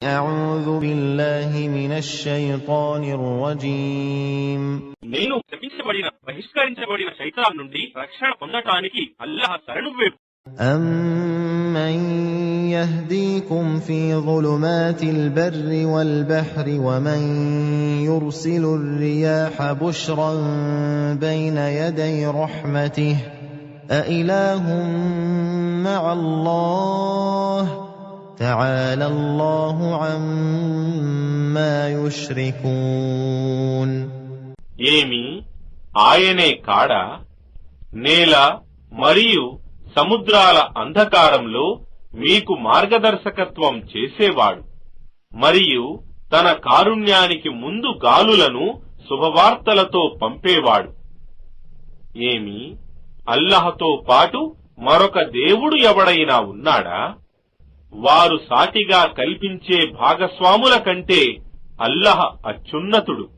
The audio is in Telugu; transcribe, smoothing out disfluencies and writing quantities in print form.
أعوذ بالله من الشيطان الرجيم నేను శపించబడిన బహిష్కరించబడిన శైతాన్ నుండి రక్షణ పొందటానికి అల్లాహ్ శరణు వేపు. أَمَّن يَهْدِيكُمْ فِي ظُلُمَاتِ الْبَرِّ وَالْبَحْرِ وَمَن يُرْسِلُ الرِّيَاحَ بُشْرًا بَيْنَ يَدَيْ رَحْمَتِهِ أَإِلَٰهٌ مَّعَ اللَّهِ تعالى الله عما يشركون ఏమి ఆయనే కాడా నేల మరియు సముద్రాల అంధకారంలో మీకు మార్గదర్శకత్వం చేసేవాడు మరియు తన కారుణ్యానికి ముందు గాలులను శుభవార్తలతో పంపేవాడు. ఏమి అల్లాహ్తో పాటు మరొక దేవుడు ఎవడైనా ఉన్నాడా? వారు సాటిగా కల్పించే భాగస్వాముల కంటే అల్లాహ్ అత్యున్నతుడు.